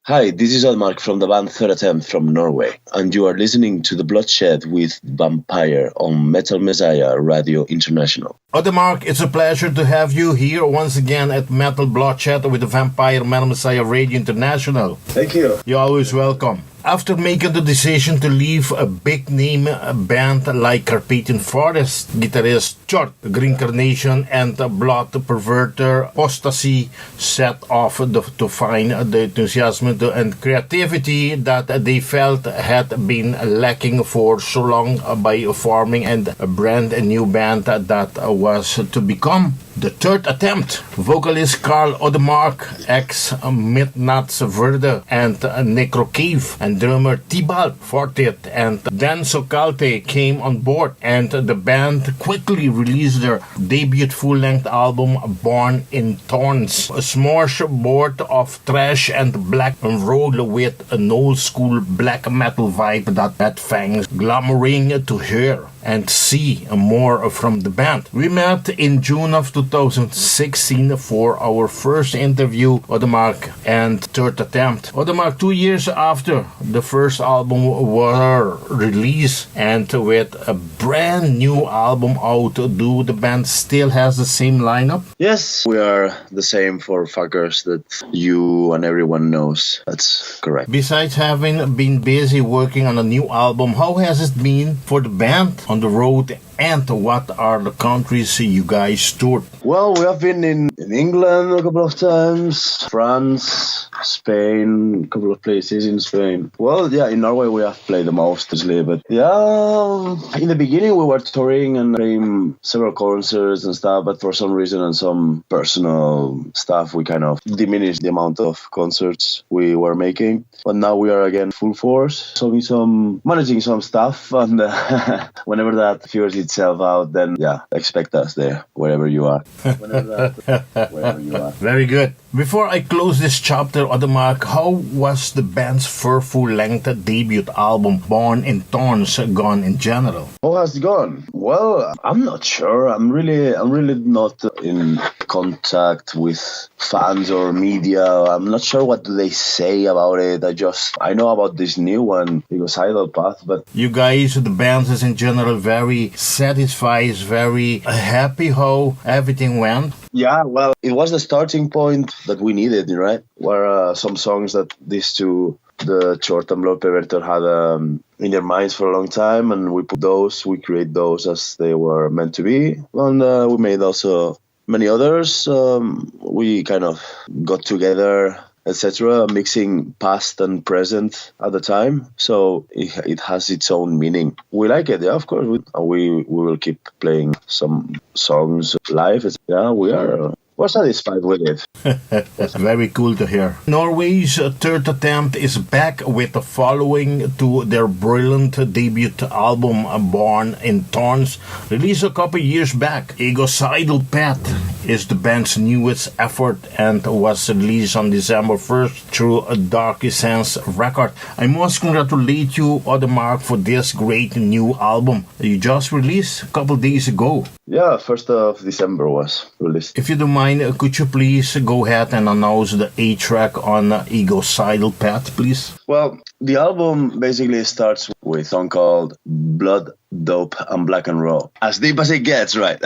Hi, this is Ødemark from the band Third Attempt from Norway, and you are listening to The Bloodshed with Vampire on Metal Messiah Radio International. Ødemark, it's a pleasure to have you here once again at Metal Bloodshed with the Vampire Metal Messiah Radio International. Thank you. You're always welcome. After making the decision to leave a big-name band like Carpathian Forest, guitarist Tchort, Green Carnation, and BloodPervertor, Apostasy set off to find the enthusiasm and creativity that they felt had been lacking for so long by forming a brand new band that was to become the Third Attempt. Vocalist Kaahrl Ødemark, ex-Midnattsvrede and Necrocave, and drummer Tybalt, Fortid, and then Saakaldte came on board, and the band quickly released their debut full-length album Born in Thorns, a smorgasbord of thrash and Black'n'Roll with an old-school black metal vibe that had fans clamoring to hear and see more from the band. We met in June of 2016 for our first interview, Ødemark and Third Attempt. Ødemark, 2 years after the first album were released and with a brand new album out, do the band still has the same lineup? Yes, we are the same for fuckers that you and everyone knows. That's correct. Besides having been busy working on a new album, how has it been for the band on the road, and what are the countries you guys toured? Well, we have been in England a couple of times, France, Spain, a couple of places in Spain. Well, yeah, in Norway we have played the most, obviously, but yeah, in the beginning we were touring and playing several concerts and stuff, but for some reason and some personal stuff, we kind of diminished the amount of concerts we were making. But now we are again full force, managing some stuff, and whenever that figures itself out, then yeah, expect us there, wherever you are. Wherever you are. Very good. Before I close this chapter, Ødemark, how was the band's first full-length debut album, Born in Thorns, gone in general? How has it gone? Well, I'm not sure. I'm really not in contact with fans or media. I'm not sure what do they say about it. I know about this new one, Egocidal Path, but you guys, the band is in general very satisfied, very happy how everything went. Yeah, well, it was the starting point that we needed, right? Where some songs that these two, the Tchort and BloodPervertor, had in their minds for a long time, and we create those as they were meant to be. And we made also many others. We kind of got together, etc., mixing past and present at the time. So it has its own meaning. We like it, yeah, of course. We will keep playing some songs live. Yeah, we're satisfied with it. Very cool to hear. Norway's Third Attempt is back with the following to their brilliant debut album, Born in Thorns, released a couple years back. Egocidal Path is the band's newest effort and was released on December 1st through a Dark Essence record. I must congratulate you, Ødemark, for this great new album you just released a couple days ago. Yeah, 1st of December was released. If you don't mind, could you please go ahead and announce the A-track on Egocidal Path, please? Well, the album basically starts with a song called Blood, Dope and Black'n'Roll. As deep as it gets, right?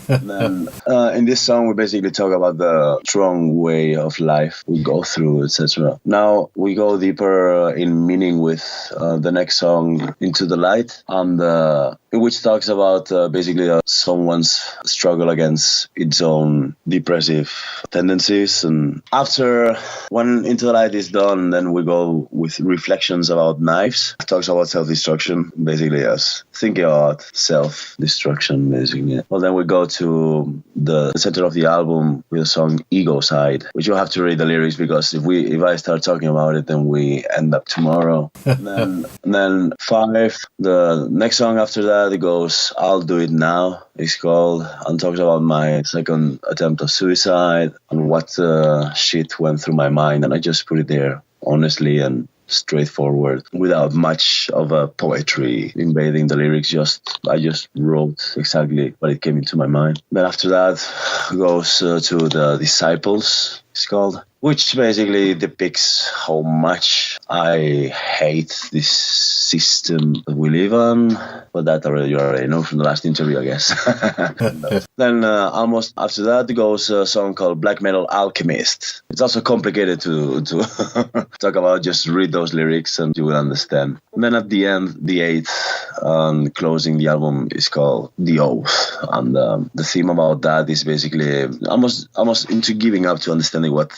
Then, in this song, we basically talk about the strong way of life we go through, etc. Now, we go deeper in meaning with the next song, Into the Light, and which talks about basically someone's struggle against its own depressive tendencies. And after when Into the Light is done, then we go with reflections about knives. It talks about self-destruction, basically as thinking about self-destruction, basically. Well, then we go to the center of the album with the song Egocide, which you'll have to read the lyrics, because if I start talking about it, then we end up tomorrow. and then 5, the next song after that, it goes I'll Do It Now, it's called, and talks about my second attempt of suicide and what shit went through my mind, and I just put it there honestly and straightforward, without much of a poetry invading the lyrics. I just wrote exactly what it came into my mind. Then after that goes to the Disciples, it's called, which basically depicts how much I hate this system that we live on. But that you already know from the last interview, I guess. Then almost after that goes a song called Black Metal Alchemist. It's also complicated to talk about. Just read those lyrics and you will understand. And then at the end, the eighth and closing the album is called The Oath. And the theme about that is basically almost into giving up to understanding what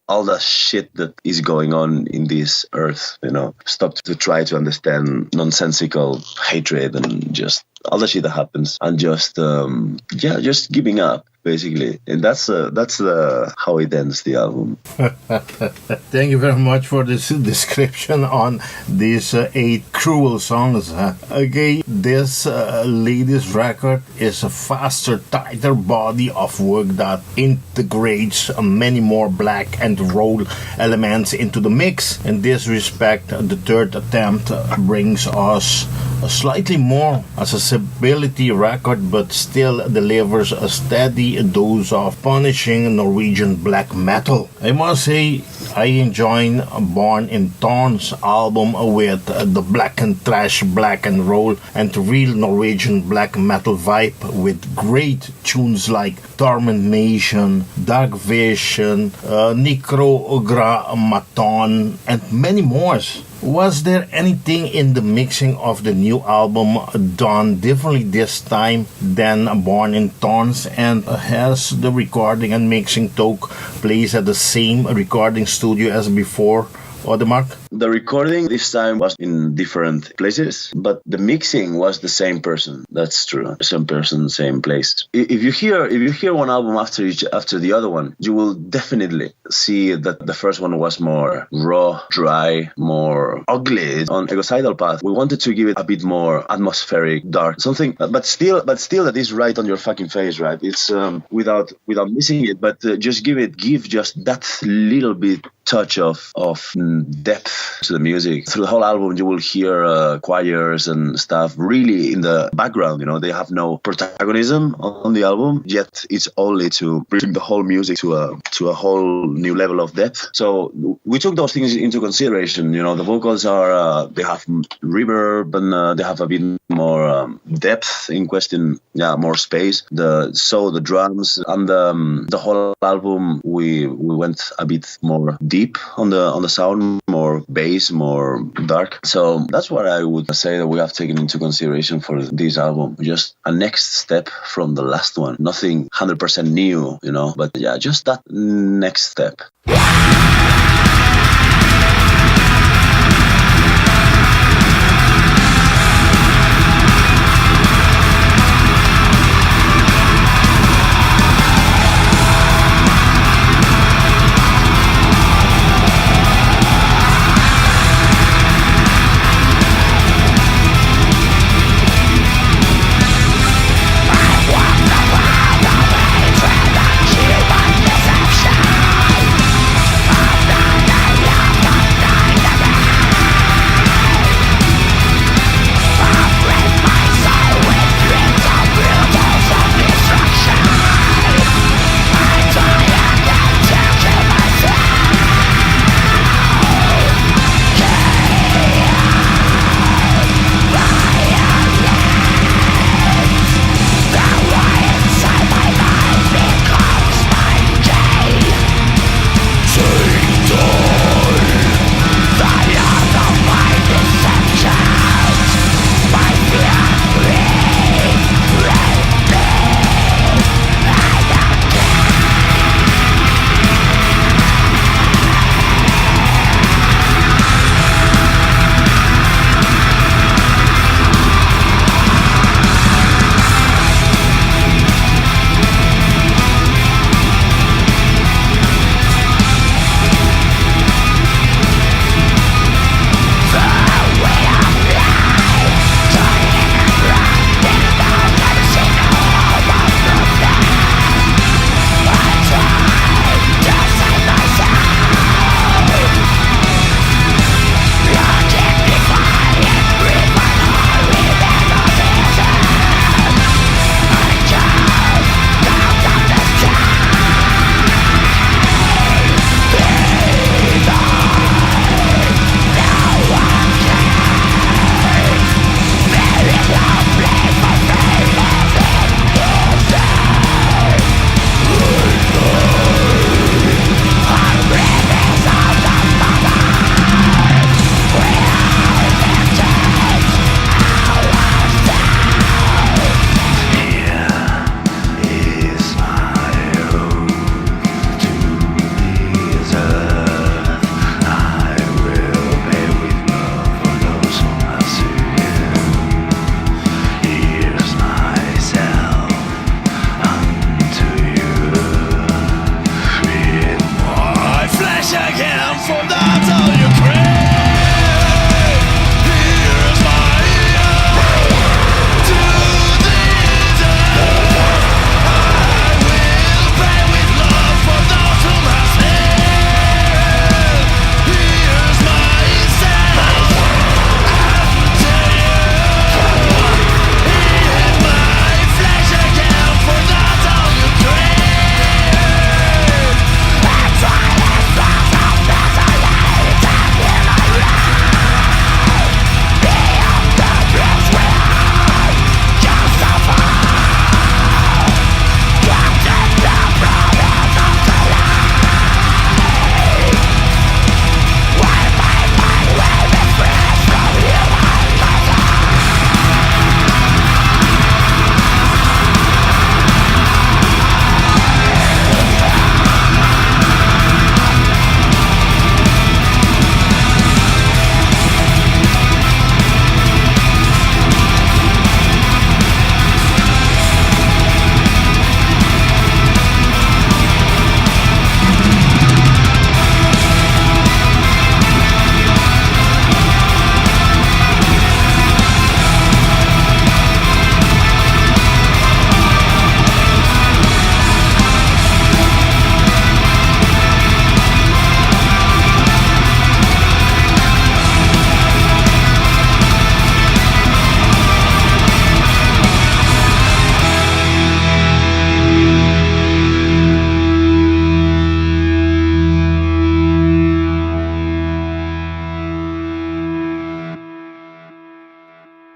all the shit that is going on in this earth, stop to try to understand nonsensical hatred and just all the shit that happens, and just giving up basically. And that's how it ends the album. Thank you very much for this description on these 8 cruel songs. Okay, this latest record is a faster, tighter body of work that integrates many more black and roll elements into the mix. In this respect, the third attempt brings us a slightly more accessibility record, but still delivers a steady dose of punishing Norwegian black metal. I must say, I enjoyed Born in Thorns album with the black and thrash black and roll and real Norwegian black metal vibe with great tunes like Carnation, Dark Vision, Necrocave, and many more. Was there anything in the mixing of the new album done differently this time than Born in Thorns? And has the recording and mixing took place at the same recording studio as before, Ødemark? The recording this time was in different places, but the mixing was the same person. That's true. Same person, same place. If you hear one album after the other one, you will definitely see that the first one was more raw, dry, more ugly. On Egocidal Path, we wanted to give it a bit more atmospheric, dark, something, but still that is right on your fucking face, right? It's without missing it, but just give just that little bit touch of depth to the music. Through the whole album, you will hear choirs and stuff really in the background. They have no protagonism on the album, yet it's only to bring the whole music to a whole new level of depth. So we took those things into consideration. The vocals they have reverb and they have a bit more depth in question, more space. The drums and the whole album, we went a bit more deep on the sound, more bass, more dark. So that's what I would say that we have taken into consideration for this album. Just a next step from the last one. Nothing 100% new, but just that next step.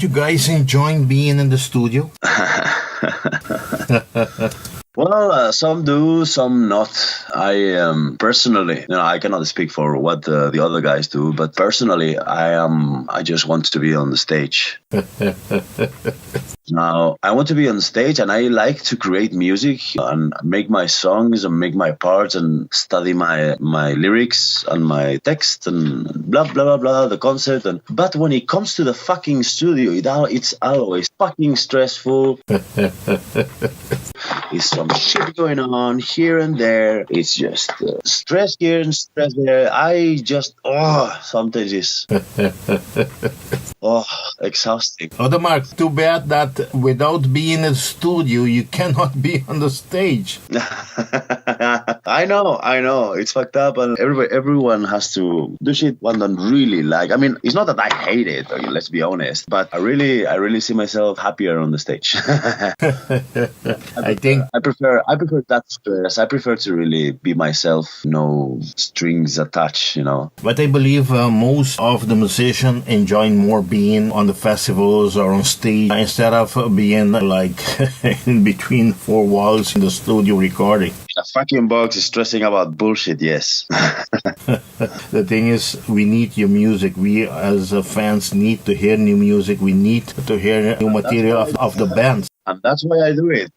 You guys enjoying being in the studio? Well, some do, some not. I personally, I cannot speak for what the other guys do, but personally, I just want to be on the stage. Now, I want to be on stage, and I like to create music and make my songs and make my parts and study my lyrics and my text and blah blah blah blah the concept. But when it comes to the fucking studio, it's always fucking stressful. It's some shit going on here and there. It's just stress here and stress there. I just sometimes it's exhausting. Ødemark, too bad that without being in the studio, you cannot be on the stage. I know. It's fucked up, and everyone has to do shit one don't really like. I mean, it's not that I hate it. Let's be honest, but I really see myself happier on the stage. I prefer that stress. I prefer to really be myself, no strings attached, But I believe most of the musicians enjoy more being on the festivals or on stage instead of being like in between four walls in the studio recording. A fucking box is stressing about bullshit, yes. The thing is, we need your music. We as fans need to hear new music. We need to hear new material of the bands. And that's why I do it.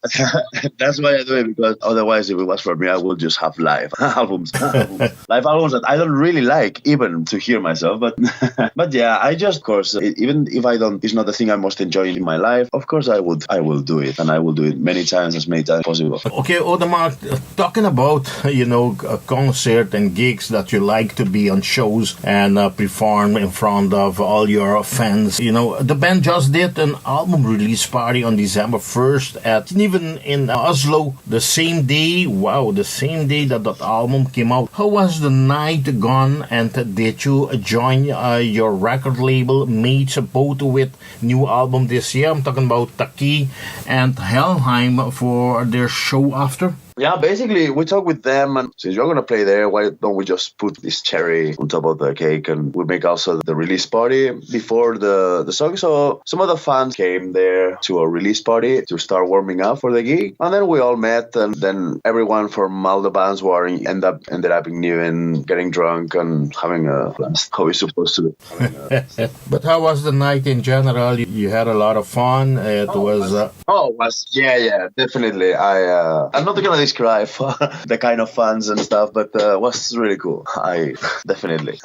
That's why I do it, because otherwise, if it was for me, I would just have live albums. Live albums that I don't really like, even to hear myself. But yeah, I just, of course, even if it's not the thing I most enjoy in my life, of course I will do it. And I will do it many times as possible. Okay, Ødemark, talking about, a concert and gigs that you like to be on shows and perform in front of all your fans. The band just did an album release party on December 1st even in Oslo, the same day that album came out. How was the night gone, and did you join your record label mates both with new album this year? I'm talking about Taki and Helheim for their show after. Yeah, basically, we talk with them, and since you're going to play there, why don't we just put this cherry on top of the cake, and we make also the release party before the song. So some of the fans came there to a release party to start warming up for the gig, and then we all met, and then everyone from all the bands were ended up in New and getting drunk and having a blast, how we're supposed to do. But how was the night in general? You had a lot of fun. Yeah, definitely. I'm not gonna describe the kind of fans and stuff, but was really cool. I definitely.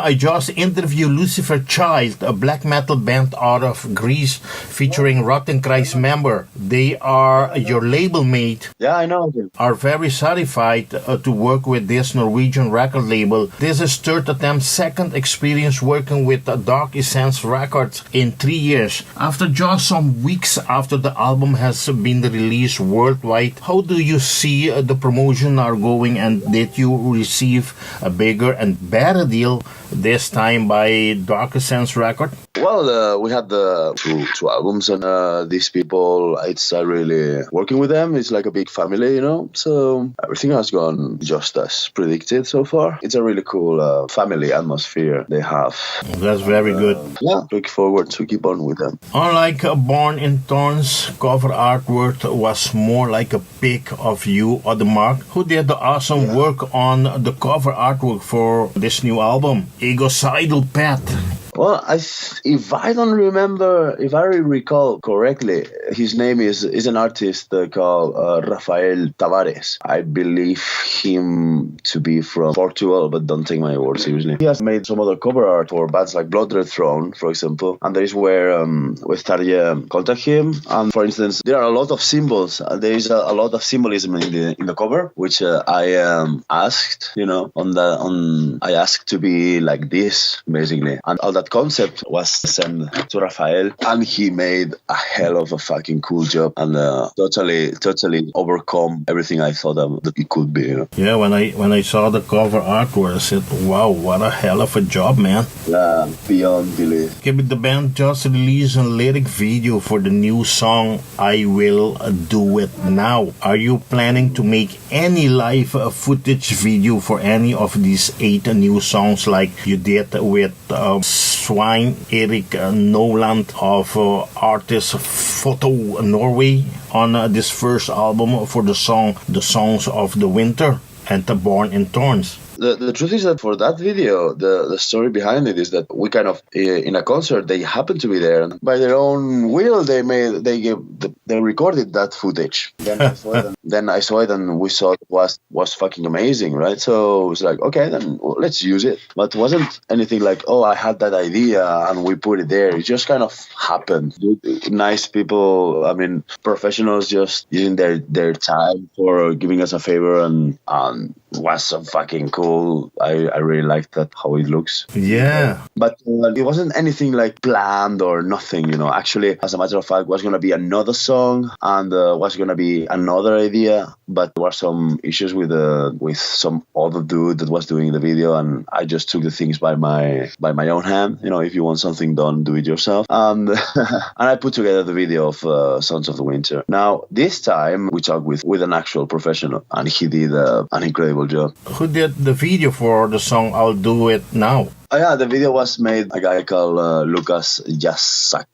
I just interviewed Lucifer Child, a black metal band out of Greece featuring Rotten Christ member. They are your label mate. Yeah, I know. Are very satisfied to work with this Norwegian record label. This is third attempt, second experience working with Dark Essence Records in 3 years. After just some weeks after the album has been released worldwide, how do you see the promotion are going, and did you receive a bigger and better deal this time by Dark Essence Record? Well, we had the two albums, and these people, it's really working with them. It's like a big family, so everything has gone just as predicted so far. It's a really cool family atmosphere they have. That's very good. Yeah, look forward to keep on with them. Unlike Born in Thorns, cover artwork was more like a pic of you, Ødemark, who did the awesome work on the cover artwork for this new album, Egocidal Pet. Well, if I recall correctly, his name is an artist called Rafael Tavares. I believe him to be from Portugal, but don't take my word seriously. He has made some other cover art for bands like Blood Red Throne, for example, and there is where we started contact him. And for instance, there are a lot of symbols. There is a lot of symbolism in the cover, which I asked, I asked to be like this, basically, and all that concept was sent to Rafael, and he made a hell of a fucking cool job, and totally overcome everything I thought that it could be. Yeah, when I saw the cover artwork, I said, "Wow, what a hell of a job, man!" Yeah, beyond belief. Okay, but the band just released a lyric video for the new song "I Will Do It Now." Are you planning to make any live footage video for any of these 8 new songs like you did with Swine Erik Noland of artist Photo Norway on this first album for the Songs of the Winter and the Born in Thorns? The truth is that for that video, the story behind it is that we kind of, in a concert, they happened to be there, and by their own will, they recorded that footage. Then I saw it, and we saw it was fucking amazing, right? So it was like, okay, then let's use it. But it wasn't anything like, oh, I had that idea and we put it there. It just kind of happened. Nice people, professionals just using their time for giving us a favor, and was so fucking cool. I really liked that, how it looks. Yeah. But it wasn't anything like planned or nothing, Actually, as a matter of fact, was going to be another song, and was going to be another idea, but there were some issues with some other dude that was doing the video, and I just took the things by my own hand. If you want something done, do it yourself. And I put together the video of Sons of the Winter. Now, this time, we talked with an actual professional, and he did an incredible job. Who did the video for the song I'll Do It Now? Oh, yeah, the video was made by a guy called Lukas Jasak.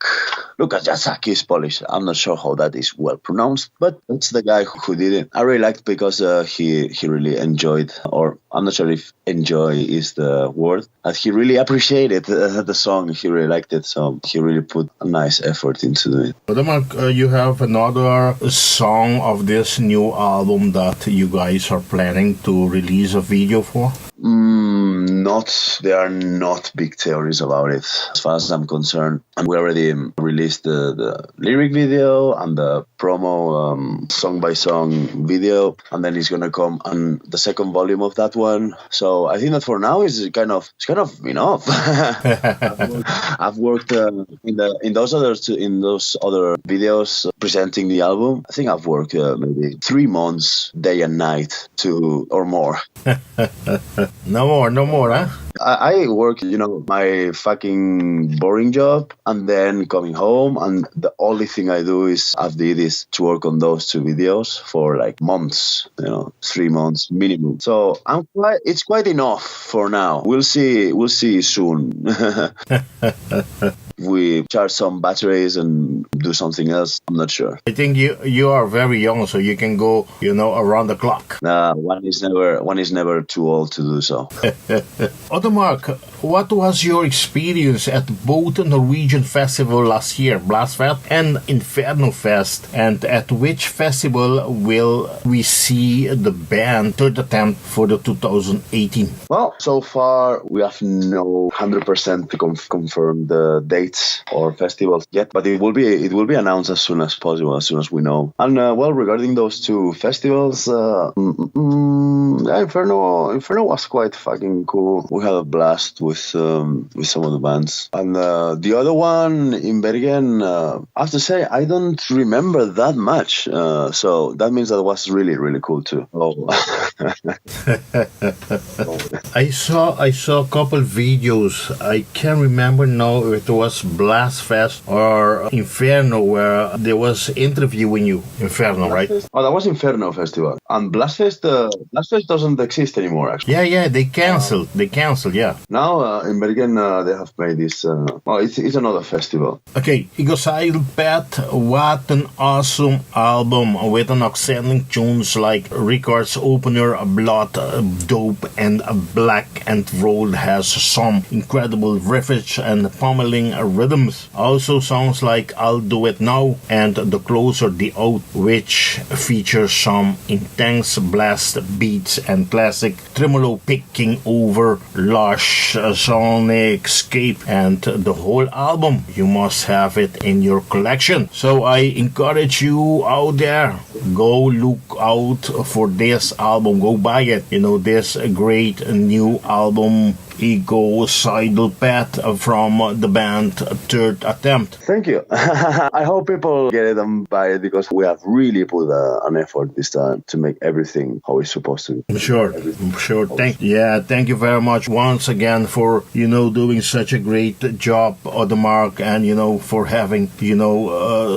Lukas Jasak is Polish. I'm not sure how that is well pronounced, but that's the guy who did it. I really liked it because he really enjoyed, or I'm not sure if enjoy is the word, but he really appreciated the song. He really liked it, so he really put a nice effort into it. Ødemark, you have another song of this new album that you guys are planning to release a video for? There are not big theories about it, as far as I'm concerned. And we already released the lyric video and the promo song-by-song video, and then it's gonna come on the second volume of that one. So I think that for now it's kind of enough. I've worked in those other videos presenting the album. I think I've worked maybe 3 months, day and night, or more. No more, huh? I work, my fucking boring job, and then coming home, and the only thing I do is to work on those 2 videos for like months, 3 months minimum. So it's quite enough for now. We'll see soon. we charge some batteries and do something else. I'm not sure. I think you are very young, so you can go, around the clock. One is never too old to do so. Ødemark, what was your experience at both the Norwegian festival last year, Blastfest and Inferno Fest, and at which festival will we see the band third attempt for the 2018? Well, so far we have no 100% to confirm the dates or festivals yet, but it will be announced as soon as possible, as soon as we know. And regarding those two festivals, Inferno was quite fucking cool. We had a blast with some of the bands, and the other one in Bergen, I have to say I don't remember that much. So that means that it was really, really cool too. Oh. I saw a couple videos. I can't remember now if it was Blastfest or Inferno, where there was interviewing you. Inferno, right? Oh, that was Inferno Festival. And Blastfest doesn't exist anymore, actually. Yeah, they canceled. Yeah. Now in Bergen they have made this. It's another festival. Okay, Saakaldte, what an awesome album with an outstanding tunes like Records Opener, Blood, Dope, and Black'n'Roll has some incredible riffage and pummeling rhythms. Also songs like I'll Do It Now and The Closer the Out, which features some intense blast beats and classic tremolo picking over lush sonic scape, and the whole album. You must have it in your collection. So I encourage you out there, go look out for this album, go buy it. This great new album, Egocidal Path, from the band Third Attempt. Thank you. I hope people get it and buy it, because we have really put an effort this time to make everything how it's supposed to be. I'm sure. Thank you very much once again for doing such a great job, Ødemark, and for having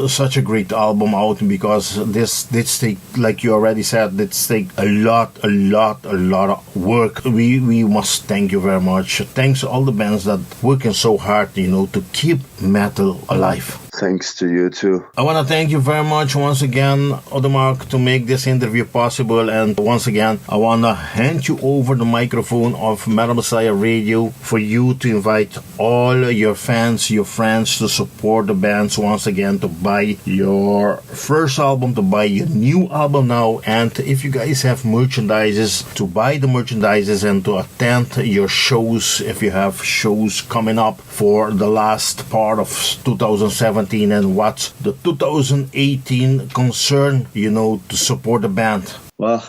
such a great album out, because this take, like you already said, this take a lot of work. We must thank you very much. Thanks to all the bands that working so hard, to keep metal alive. Thanks to you too. I want to thank you very much once again, Ødemark, to make this interview possible. And once again, I want to hand you over the microphone of Metal Messiah Radio for you to invite all your fans, your friends to support the bands once again, to buy your first album, to buy your new album now. And if you guys have merchandises, to buy the merchandises and to attend your shows, if you have shows coming up for the last part of 2017 and what's the 2018 concern, to support the band. Well,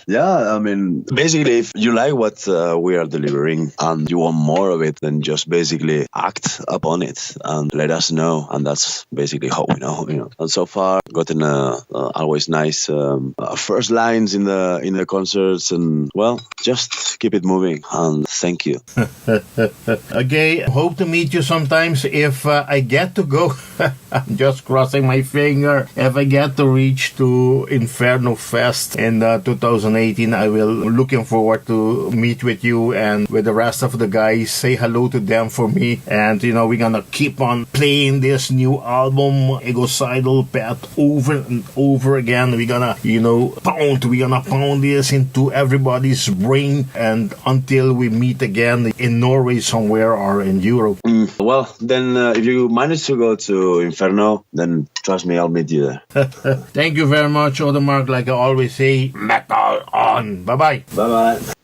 yeah, I mean, basically, if you like what we are delivering and you want more of it, then just basically act upon it and let us know. And that's basically how we know. And so far, gotten always nice first lines in the concerts, and well, just keep it moving. And thank you. Okay, hope to meet you sometimes if I get to go. I'm just crossing my finger. If I get to reach to Inferno Fest in 2018, I will looking forward to meet with you and with the rest of the guys. Say hello to them for me, and we're gonna keep on playing this new album, Egocidal Path, over and over again. We're gonna pound this into everybody's brain, and until we meet again in Norway somewhere or in Europe. Well, then if you manage to go to Inferno, then trust me, I'll meet you there. Thank you very much, Ødemark. Like I always say, metal on. Bye-bye. Bye-bye.